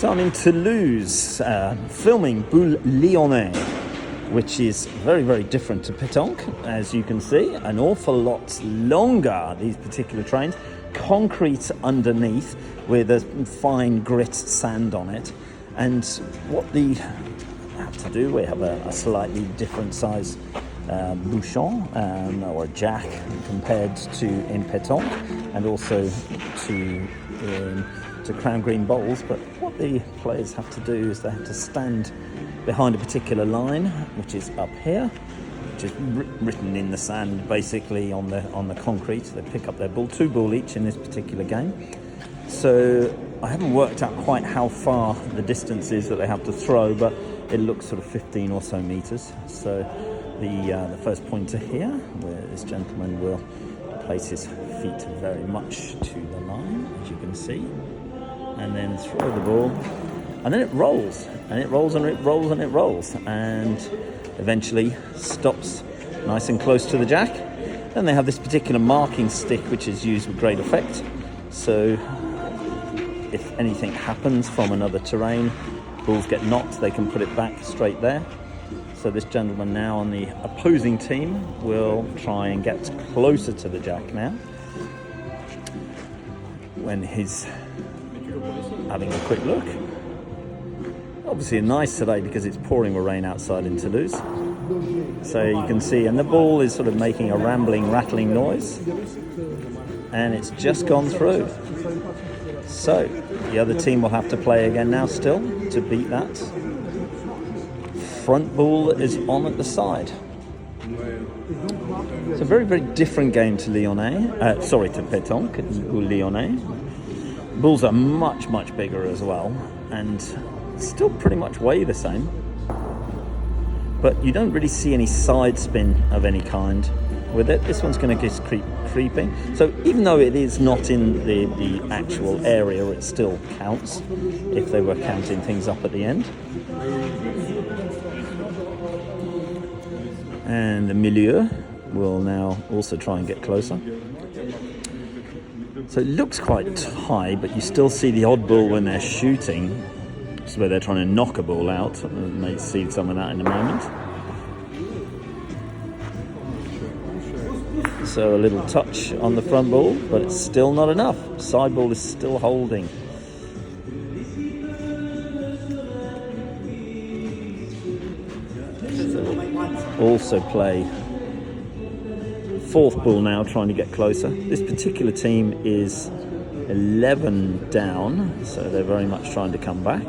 So I'm in Toulouse, filming Boule Lyonnaise, which is very, very different to Pétanque, as you can see. An awful lot longer, these particular trains. Concrete underneath with a fine grit sand on it. And what they have to do, we have a slightly different size bouchon or jack compared to in Pétanque, and also to crown green bowls. But what the players have to do is they have to stand behind a particular line, which is up here, which is written in the sand basically on the concrete. They pick up their ball, 2 ball each in this particular game. So I haven't worked out quite how far the distance is that they have to throw, but it looks sort of 15 or so meters. So the first pointer here, where this gentleman will place his feet very much to the line, as you can see, and then throw the ball, and then it rolls, and it rolls, and it rolls, and it rolls, and eventually stops nice and close to the jack. Then they have this particular marking stick, which is used with great effect. So if anything happens from another terrain, balls get knocked, they can put it back straight there. So this gentleman now on the opposing team will try and get closer to the jack now, when he's having a quick look. Obviously nice today because it's pouring with rain outside in Toulouse. So you can see, and the ball is sort of making a rambling, rattling noise, and it's just gone through. So the other team will have to play again now still to beat that. Front ball is on at the side. It's a very, very different game to Lyonnais. To Pétanque, Boule Lyonnais. Balls are much, much bigger as well, and still pretty much weigh the same. But you don't really see any side spin of any kind with it. This one's going to just keep creeping. So even though it is not in the actual area, it still counts if they were counting things up at the end. And the milieu will now also try and get closer. So it looks quite high, but you still see the odd ball when they're shooting. This is where they're trying to knock a ball out. You may see some of that in a moment. So a little touch on the front ball, but it's still not enough. Side ball is still holding. So also play fourth ball now, trying to get closer. This particular team is 11 down, so they're very much trying to come back.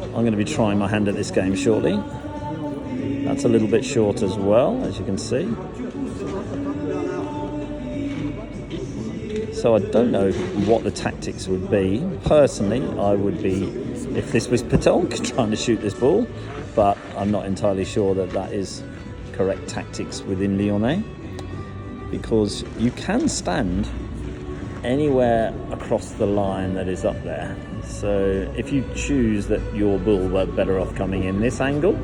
I'm going to be trying my hand at this game shortly. That's a little bit short as well, as you can see. So I don't know what the tactics would be. Personally, I would be, if this was Pétanque, trying to shoot this ball, but I'm not entirely sure that that is correct tactics within Lyonnais, because you can stand anywhere across the line that is up there. So if you choose that your bull were better off coming in this angle,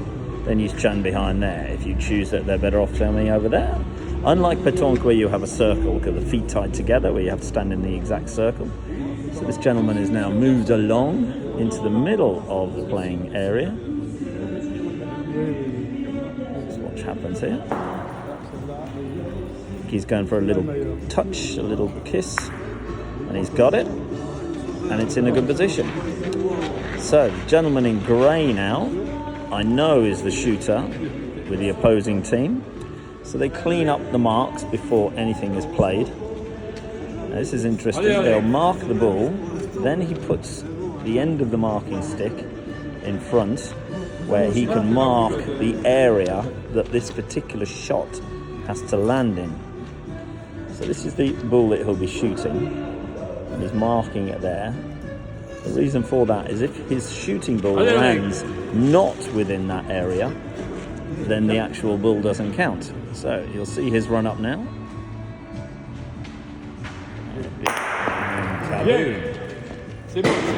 then you stand behind there. If you choose that they're better off coming over there, unlike Pétanque where you have a circle, because the feet tied together, where you have to stand in the exact circle. So this gentleman is now moved along into the middle of the playing area. Let's watch what happens here. He's going for a little touch, a little kiss, and he's got it, and it's in a good position. So the gentleman in grey now, I know, is the shooter with the opposing team. So they clean up the marks before anything is played. Now, this is interesting. They'll mark the ball, then he puts the end of the marking stick in front, where he can mark the area that this particular shot has to land in. So this is the ball that he'll be shooting, and he's marking it there. The reason for that is if his shooting ball lands not within that area, then the actual ball doesn't count. So you'll see his run up now.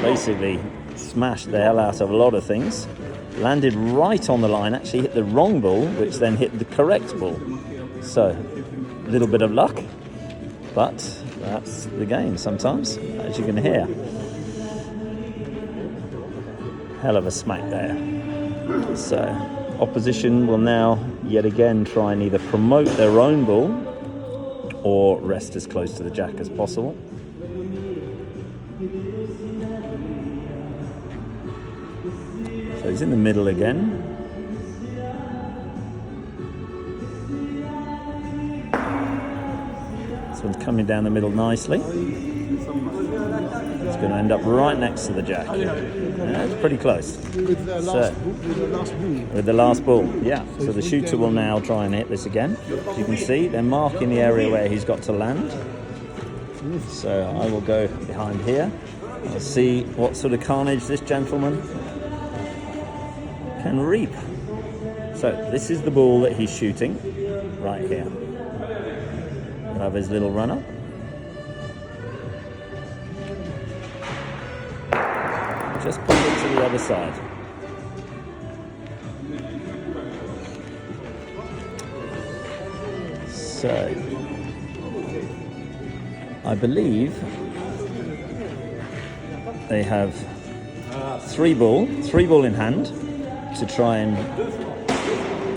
Basically smashed the hell out of a lot of things. Landed right on the line, actually hit the wrong ball, which then hit the correct ball. So a little bit of luck, but that's the game sometimes, as you can hear. Hell of a smack there. So opposition will now yet again try and either promote their own ball or rest as close to the jack as possible. So he's in the middle again. This one's coming down the middle nicely. It's going to end up right next to the jack. Yeah, it's pretty close. With the last ball. With the last ball, yeah. So the shooter will now try and hit this again. As you can see, they're marking the area where he's got to land. So I will go behind here. I'll see what sort of carnage this gentleman can reap. So this is the ball that he's shooting right here. He'll have his little runner. Just put it to the other side. So I believe they have three ball in hand to try and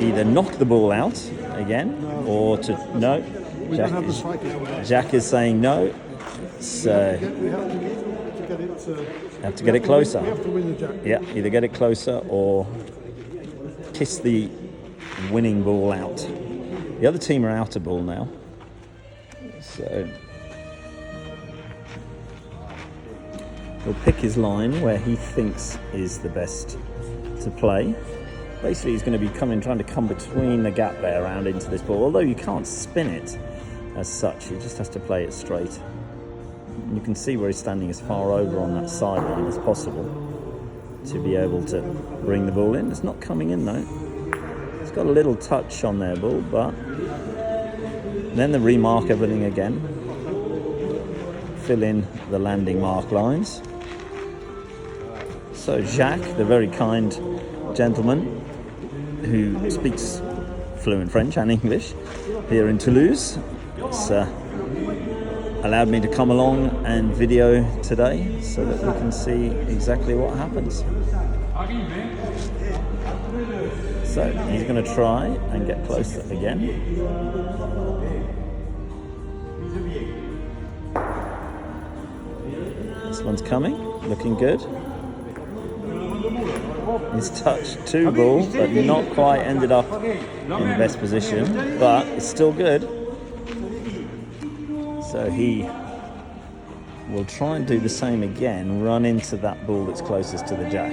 either knock the ball out again or to no. Jack is saying no. So have to get it closer. We have to win the jack. Yeah, either get it closer or kiss the winning ball out. The other team are out of ball now. So he'll pick his line where he thinks is the best to play. Basically, he's going to be trying to come between the gap there around into this ball. Although you can't spin it as such, he just has to play it straight. And you can see where he's standing as far over on that sideline as possible to be able to bring the ball in. It's not coming in though. It's got a little touch on their ball, but then they remark everything again. Fill in the landing mark lines. So Jacques, the very kind gentleman who speaks fluent French and English here in Toulouse, has allowed me to come along and video today so that we can see exactly what happens. So he's going to try and get closer again. This one's coming, looking good. He's touched two balls, but not quite ended up in the best position, but it's still good. So he will try and do the same again, run into that ball that's closest to the jack,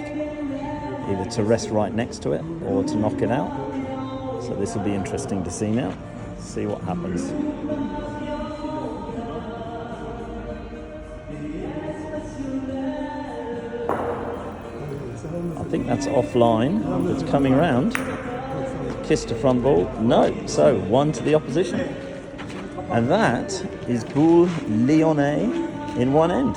either to rest right next to it or to knock it out. So this will be interesting to see now, see what happens. I think that's offline. It's coming around. Kissed a front ball. No. So 1 to the opposition. And that is Boule Lyonnaise in one end.